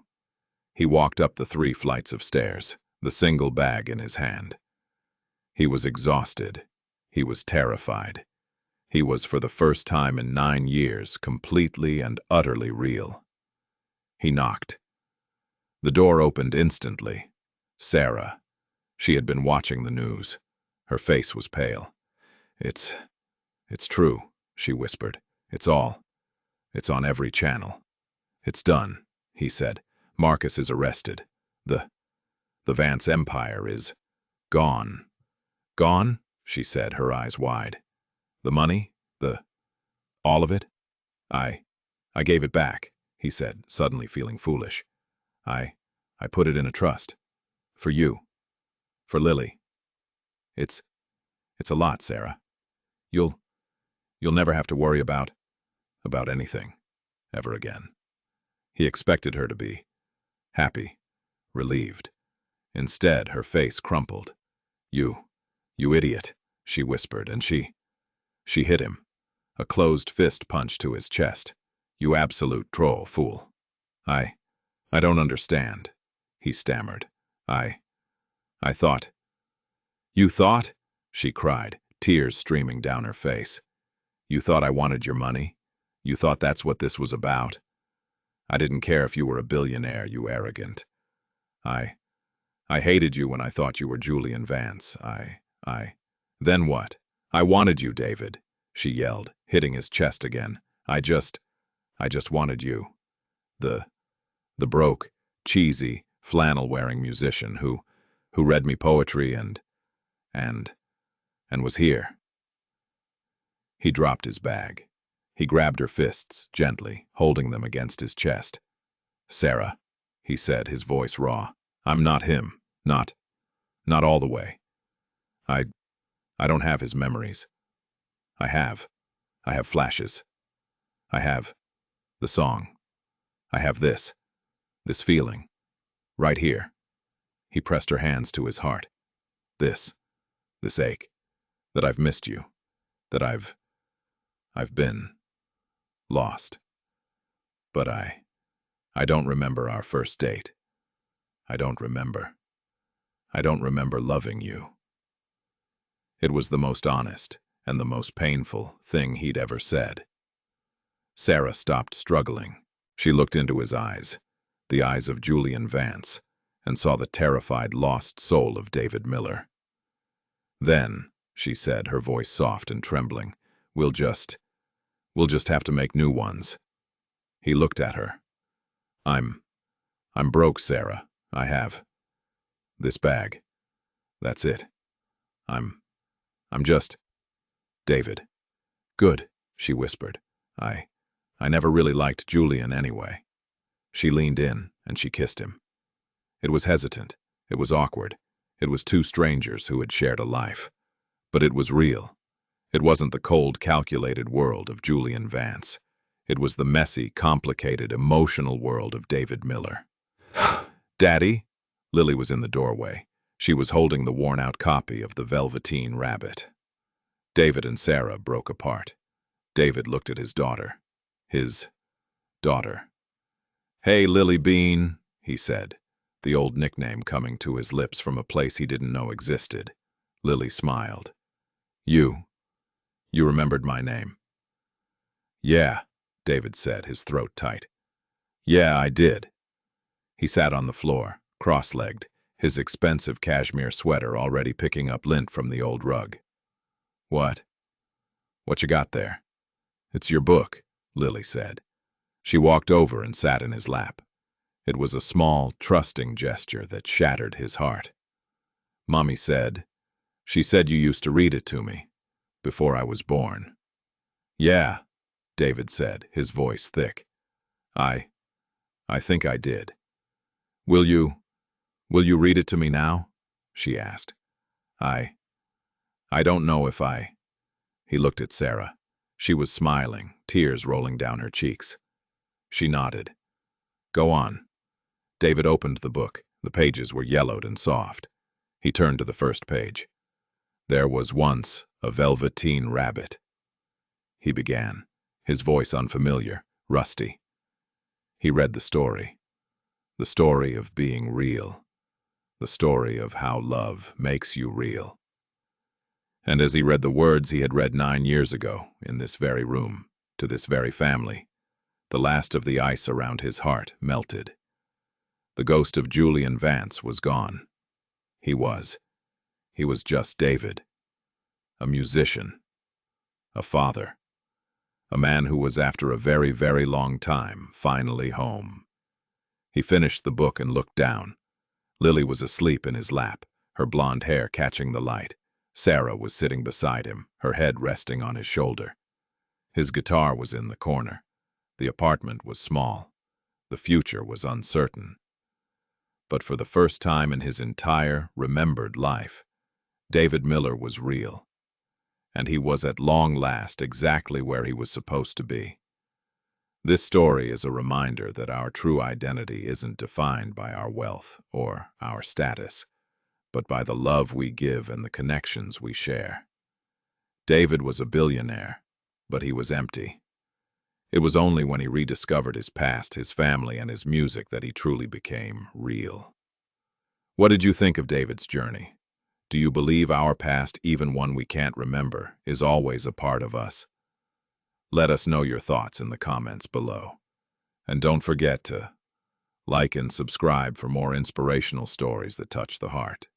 He walked up the 3 flights of stairs, the single bag in his hand. He was exhausted. He was terrified. He was, for the first time in 9 years, completely and utterly real. He knocked. The door opened instantly. Sarah. She had been watching the news. Her face was pale. It's true," she whispered. "It's on every channel." "It's done," he said. "Marcus is arrested. The Vance Empire is gone." "Gone?" she said, her eyes wide. "The money? All of it?" I gave it back," he said, suddenly feeling foolish. I put it in a trust. For you. For Lily. It's a lot, Sarah. You'll never have to worry about anything, ever again." He expected her to be happy, relieved. Instead, her face crumpled. You idiot," she whispered, and she hit him, a closed fist punch to his chest. "You absolute troll fool." I don't understand," he stammered. I thought." "You thought?" she cried, tears streaming down her face. "You thought I wanted your money? You thought that's what this was about? I didn't care if you were a billionaire, you arrogant. I hated you when I thought you were Julian Vance. Then what? I wanted you, David, she yelled, hitting his chest again. I just wanted you. The, the broke, cheesy, flannel-wearing musician who read me poetry and was here. He dropped his bag. He grabbed her fists, gently, holding them against his chest. Sarah, he said, his voice raw. I'm not him. Not all the way. I don't have his memories. I have flashes. I have the song. I have this feeling. Right here. He pressed her hands to his heart. This ache. That I've missed you. That I've been lost. But I don't remember our first date. I don't remember loving you. It was the most honest and the most painful thing he'd ever said. Sarah stopped struggling. She looked into his eyes, the eyes of Julian Vance, and saw the terrified, lost soul of David Miller. Then, she said, her voice soft and trembling, we'll just have to make new ones. He looked at her. I'm broke, Sarah. I have this bag. That's it. I'm just David. Good, she whispered. I never really liked Julian anyway. She leaned in and she kissed him. It was hesitant. It was awkward. It was two strangers who had shared a life. But it was real. It wasn't the cold, calculated world of Julian Vance. It was the messy, complicated, emotional world of David Miller. Daddy? Lily was in the doorway. She was holding the worn-out copy of The Velveteen Rabbit. David and Sarah broke apart. David looked at his daughter. His daughter. Hey, Lily Bean, he said, the old nickname coming to his lips from a place he didn't know existed. Lily smiled. You remembered my name. Yeah, David said, his throat tight. Yeah, I did. He sat on the floor, cross-legged, his expensive cashmere sweater already picking up lint from the old rug. What you got there? It's your book, Lily said. She walked over and sat in his lap. It was a small, trusting gesture that shattered his heart. Mommy said, she said you used to read it to me, before I was born. Yeah, David said, his voice thick. I think I did. Will you read it to me now? She asked. I don't know if I... He looked at Sarah. She was smiling, tears rolling down her cheeks. She nodded. Go on. David opened the book. The pages were yellowed and soft. He turned to the first page. There was once a velveteen rabbit. He began, his voice unfamiliar, rusty. He read the story of being real, the story of how love makes you real. And as he read the words he had read 9 years ago, in this very room, to this very family, the last of the ice around his heart melted. The ghost of Julian Vance was gone. He was just David, a musician, a father, a man who was, after a very, very long time, finally home. He finished the book and looked down. Lily was asleep in his lap, her blonde hair catching the light. Sarah was sitting beside him, her head resting on his shoulder. His guitar was in the corner. The apartment was small. The future was uncertain. But for the first time in his entire, remembered life, David Miller was real. And he was at long last exactly where he was supposed to be. This story is a reminder that our true identity isn't defined by our wealth or our status, but by the love we give and the connections we share. David was a billionaire, but he was empty. It was only when he rediscovered his past, his family, and his music that he truly became real. What did you think of David's journey? Do you believe our past, even one we can't remember, is always a part of us? Let us know your thoughts in the comments below. And don't forget to Like and subscribe for more inspirational stories that touch the heart.